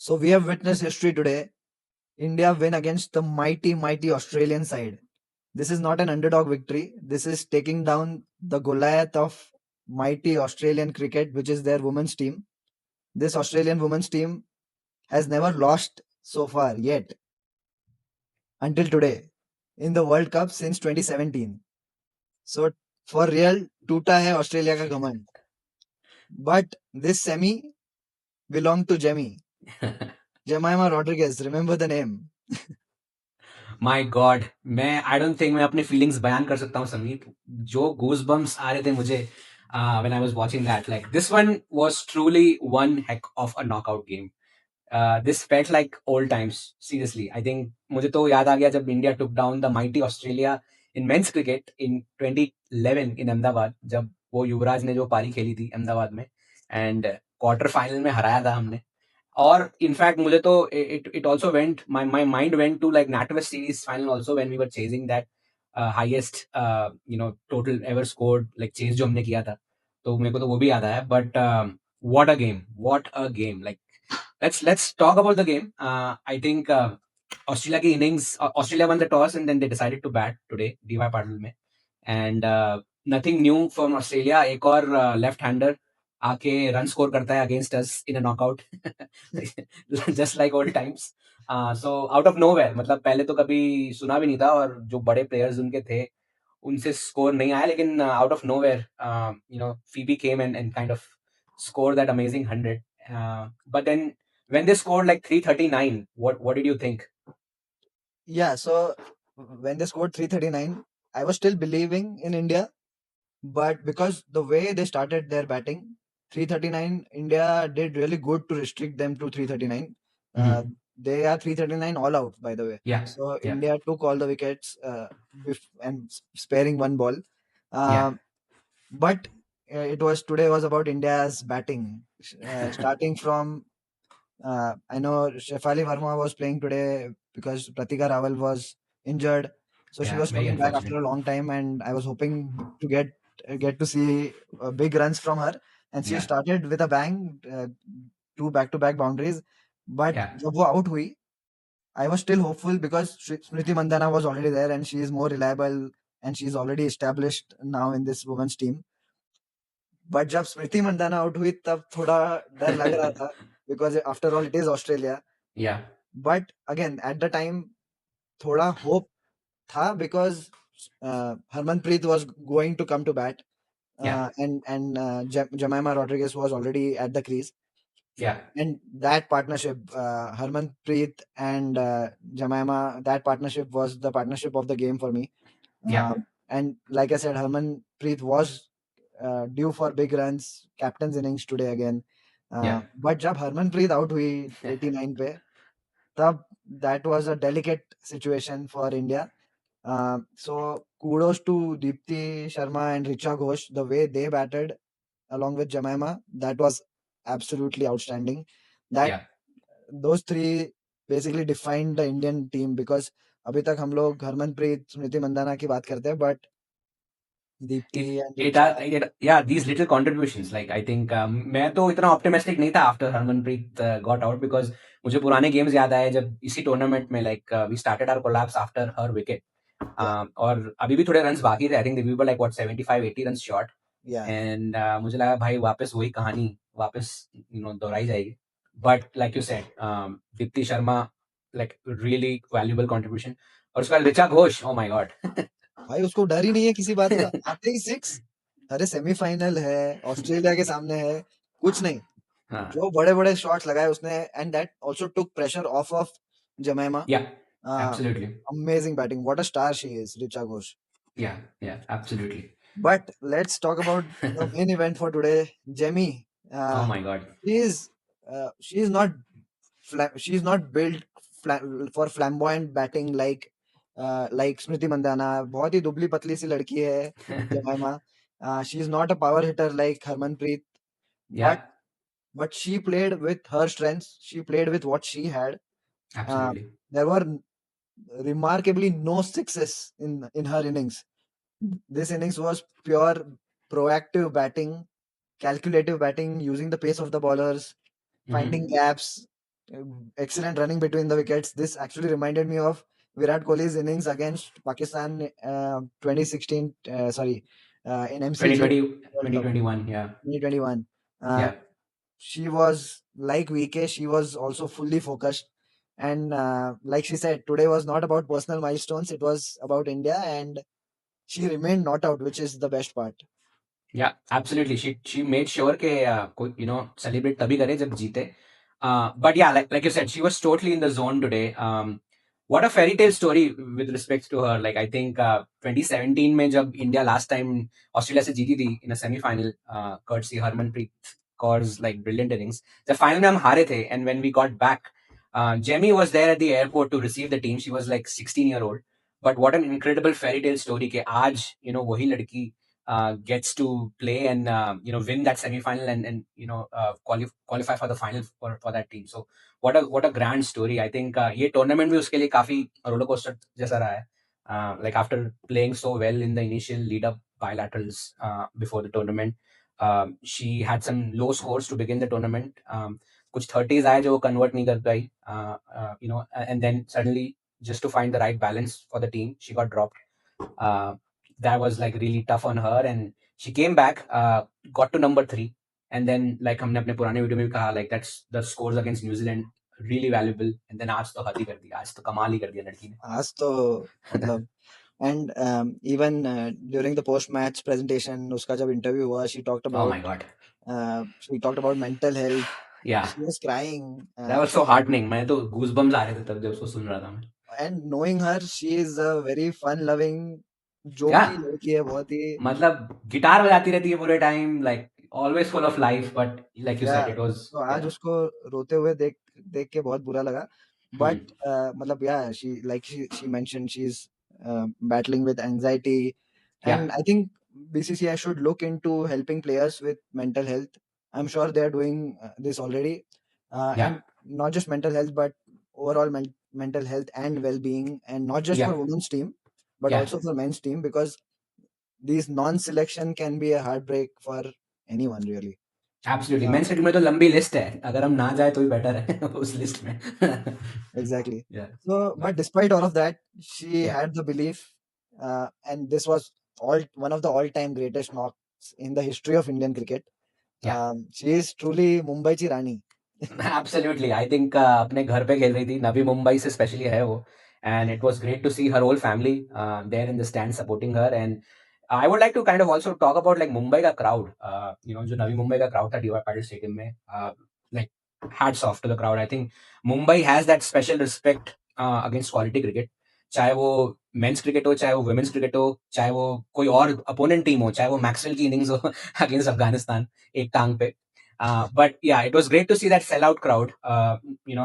So we have witnessed history today. India win against the mighty Australian side. This is not an underdog victory. This is taking down the Goliath of mighty Australian cricket, which is their women's team. This Australian women's team has never lost so far yet until today in the World Cup since 2017. So for real, टूटा है Australia का घमंड. But this semi belonged to Jemmy. Jemima Rodriguez, remember the name? My God, मैं I don't think मैं अपने feelings बयान कर सकता हूँ समीप. जो गूज बम्स आ रहे थे मुझे when I was watching that, like this one was truly one Keck of a knockout game. This felt like old times, seriously. I think मुझे तो याद आ गया जब India took down the mighty Australia in men's cricket in 2011 इन अहमदाबाद, जब वो युवराज ने जो पारी खेली थी अहमदाबाद में एंड क्वार्टर फाइनल में हराया था हमने. और इनफैक्ट मुझे तो it also went, my mind went to like NatWest series final also when we were chasing that highest total ever scored like chase जो हमने किया था. तो मेरे को तो वो भी याद आया. But what a game, like let's talk about the game. I think Australia की innings, Australia won the toss and then they decided to bat today DY Patil में. And nothing new from Australia. एक और left hander आके run score करता है against us in a knockout, just like old times. So out of nowhere, मतलब पहले तो कभी सुना भी नहीं था और जो बड़े प्लेयर्स उनके थे उनसे स्कोर नहीं आया, लेकिन out of nowhere Phoebe came and kind of score that amazing 100. But then when they scored like 339, what did you think? Yeah, so when they scored 339, I was still believing in India, but because the way they started their batting, 339, India did really good to restrict them to 339. They are 339 all out, by the way. Yeah, So yeah, India took all the wickets and sparing one ball. yeah, But today was about India's batting, starting from I know Shefali Verma was playing today because Pratika Rawal was injured, so she yeah. was Very coming back unfortunate. after a long time, and I was hoping to get to see big runs from her. And she Yeah, started with a bang, two back-to-back boundaries. But yeah, जब वो out हुई, I was still hopeful because Smriti Mandhana was already there, and she is more reliable, and she is already established now in this women's team. But जब स्मृति Mandanna out हुई तब थोड़ा डर लग रहा था because after all it is Australia. yeah, but again at the time थोड़ा hope था because Harmanpreet was going to come to bat yeah, and Jemima Rodriguez was already at the crease, yeah, and that partnership, Harmanpreet and Jemima, that partnership was the partnership of the game for me. yeah, And like I said, Harmanpreet was due for big runs, captain's innings today again. yeah, But जब Harmanpreet out हुई 89 पे, तब that was a delicate situation for India. So kudos to Deepti Sharma and Richa Ghosh, the way they batted along with Jemima. That was absolutely outstanding. That yeah. those three basically defined the Indian team because अभी तक हम लोग हरमनप्रीत, स्मृति मंदाना की बात करते हैं, but It Deepti and it, Richa. yeah, these little contributions, like I think मैं तो इतना optimistic नहीं था after Harmanpreet got out, because मुझे पुराने games याद आए जब इसी tournament में like we started our collapse after her wicket. Yeah, और अभी भी थोड़े runs बाकी थे. I think we were like what 75-80 runs short. yeah. And मुझे लगा भाई वापस वही कहानी वापस दोहराई जाएगी. But like you said, Deepti Sharma, like really valuable contribution. और उसके बाद Richa Ghosh, oh my god. भाई उसको डर ही नहीं है किसी बात का, आते ही सिक्स. अरे सेमीफाइनल है, ऑस्ट्रेलिया के सामने है, कुछ नहीं, हाँ, जो बड़े बड़े शॉट्स लगाए उसने, and that also took pressure off Jemimah. yeah, absolutely, amazing batting, what a star she is, Richa Ghosh. yeah, absolutely. But let's talk about the main event for today, Jemmy. Oh uh, my god. she is not she is not built for flamboyant batting like Smriti Mandana. बहुत ही दुबली पतली सी लड़की है जमाइमा. She is not a power hitter like Harmanpreet, Yeah, but she played with her strengths. She played with what she had. Uh, absolutely. there were remarkably no sixes in her innings. This innings was pure proactive batting, calculative batting, using the pace of the bowlers, finding gaps, excellent running between the wickets. This actually reminded me of Virat Kohli's innings against Pakistan 2016. In MCG 2020, World Cup 2021. Yeah. 2021. Uh, Yeah. she was like VK. She was also fully focused. And like she said, today was not about personal milestones. It was about India, and she remained not out, which is the best part. Yeah, absolutely. She made sure कि कोई celebrate तभी करे जब जीते. But yeah, like you said, she was totally in the zone today. What a fairy tale story with respect to her. Like I think 2017 में जब India last time Australia से जीती थी in a semi-final, courtesy Harmanpreet Kaur's like brilliant innings. The final में हम हारे थे, and when we got back, Jemmy was there at the airport to receive the team. She was like 16-year-old. But what an incredible fairy tale story कि आज वही लड़की gets to play and win that semi-final and qualify for the final for that team. So what a grand story. I think ये tournament भी उसके लिए काफी roller coaster जैसा रहा है. Like after playing so well in the initial lead up bilaterals before the tournament, she had some low scores to begin the tournament. कुछ 30s आए जो वो convert नहीं कर पाई. And then suddenly just to find the right balance for the team, she got dropped. Uh, that was like really tough on her, and she came back, got to number 3, and then like हमने अपने पुराने video में भी कहा, like that's the scores against New Zealand really valuable, and then आज तो हद ही कर दिया, आज तो कमाल ही कर दिया लड़की ने. आज तो मतलब and even during the post match presentation, उसका जब interview हुआ, she talked Oh about my god, mental health. yeah, She was crying. that was so heartening. मैं तो goosebumps आ रहे थे तब जब उसको सुन रहा था मैं. And knowing her, she is a very fun-loving, jokey Yeah, लड़की है बहुत ही. मतलब गिटार बजाती रहती है पूरे time, like always full of life, but like you said, Yeah, it was तो आज उसको रोते हुए देख देख के बहुत बुरा लगा. But मतलब yeah, she mentioned she's battling with anxiety, yeah, and I think BCCI should look into helping players with mental health. I'm sure they are doing this already, yeah, and not just mental health, but overall mental health and well-being, and not just yeah, for women's team, but yeah. also for men's team, because these non-selection can be a heartbreak for anyone really. Absolutely Uh, men's cricket में तो लंबी list है, अगर हम ना जाए तो ही better है उस लिस्ट में. Exactly. Yeah, So, but but despite all of that, she yeah, had the belief, and this was all one of the all-time greatest knocks in the history of Indian cricket. yeah. She is truly Mumbai Chi Rani. Absolutely I think अपने घर पे खेल रही थी, नवी मुंबई से specially है वो, and it was great to see her whole family there in the stand supporting her. And I would like to kind of also talk about like Mumbai का क्राउड, जो नवी मुंबई का क्राउड था डीवाई पाटिल स्टेडियम में. Like hats off to the crowd. I think Mumbai has that special respect against quality cricket, चाहे वो men's cricket हो, चाहे वो वुमेन्स क्रिकेट हो, चाहे वो कोई और अपोनेंट टीम हो, चाहे वो मैक्सवेल की इनिंग्स हो अगेंस्ट अफगानिस्तान एक टांग पे. But yeah, it was great to see that sellout crowd.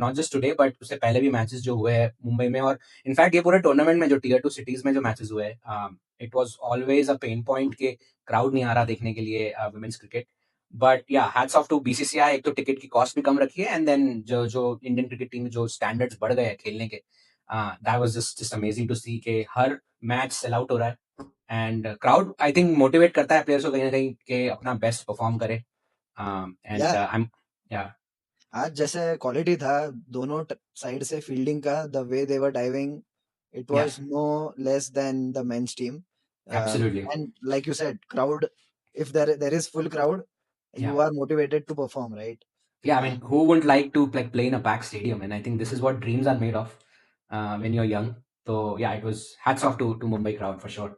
Not just today, but उससे पहले भी मैचेस जो हुए हैं मुंबई में, और इनफैक्ट ये पूरे टूर्नामेंट में जो टीयर 2 सिटीज में जो मैचेस हुए हैं, it was always a pain point के क्राउड नहीं आ रहा देखने के लिए वुमेन्स क्रिकेट. बट या हैट्स ऑफ टू बीसीसीआई, एक तो टिकट की कॉस्ट भी कम रखी है, एंड देन जो जो इंडियन क्रिकेट टीम जो स्टैंडर्ड्स बढ़ गए हैं खेलने के, that was just amazing to see के हर मैच सेल आउट हो रहा है, and crowd I think motivate करता है प्लेयर्स को कहीं ना कहीं कि अपना बेस्ट परफॉर्म करे. And Yeah, I'm yeah, आज जैसे क्वालिटी था दोनों साइड से फील्डिंग का, the way they were diving, it yeah, was no less than the men's team. absolutely, And like you said, crowd, if there is full crowd, yeah, you are motivated to perform, right? yeah. I Uh, mean, who wouldn't like to like play in a packed stadium? And I think this is what dreams are made of when you're young. So yeah, it was hats off to Mumbai crowd for sure.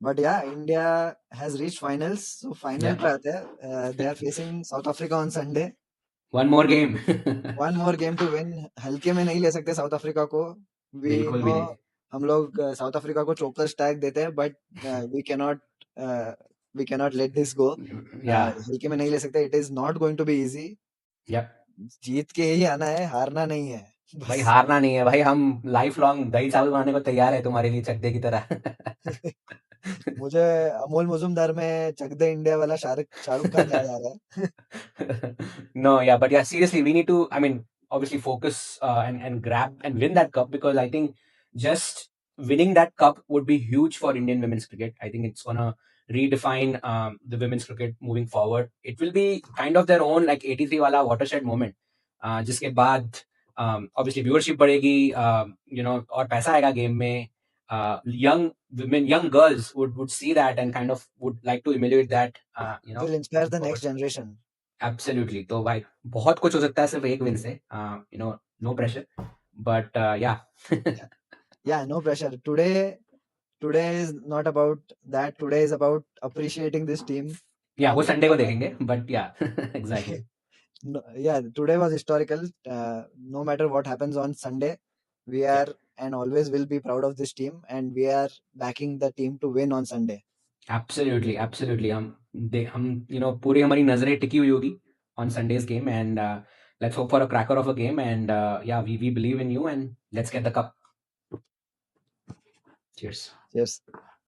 But yeah, India has reached finals. So final Yeah, पे आते हैं. They are facing South Africa on Sunday. one more game. One more game to win. हल्के में नहीं ले सकते south Africa को. We बिल्कुल भी know नहीं. हम लोग साउथ अफ्रीका को चोकर्स टैग देते हैं, but we cannot uh, we cannot let this go. Yeah, हल्के में नहीं ले सकते. It is not going to be easy. yep. जीत के ही आना है, हारना नहीं है. भाई बस. हारना नहीं है भाई, हम लाइफ लॉन्ग दही चावल बनाने को तैयार है तुम्हारे लिए चकदे की तरह. मुझे अमोल मुजुमदार में चक दे इंडिया वाला शाहरुख खान याद आ रहा है. No, yeah, but yeah, seriously, we need to, I mean, obviously focus and grab and win that cup, because I think just winning that cup would be huge for Indian women's cricket. I think it's gonna redefine the women's cricket moving forward. It will be kind of their own like 83 wala watershed moment. जिसके बाद obviously viewership बढ़ेगी, और पैसा आएगा game में. Young women, young girls would see that and kind of would like to emulate that. Will inspire the next generation. Absolutely. तो भाई बहुत कुछ हो सकता है सिर्फ एक विन से. No pressure, but yeah. Yeah, no pressure. Today is not about that. Today is about appreciating this team. Yeah, वो संडे को देखेंगे, but yeah, exactly. No, yeah, today was historical. No matter what happens on Sunday, we are and always will be proud of this team, and we are backing the team to win on Sunday. Absolutely, absolutely. हम पूरी हमारी नजरें टिकी हुई होगी on Sunday's game, and let's hope for a cracker of a game, and yeah, we believe in you, and let's get the cup. Cheers. Yes.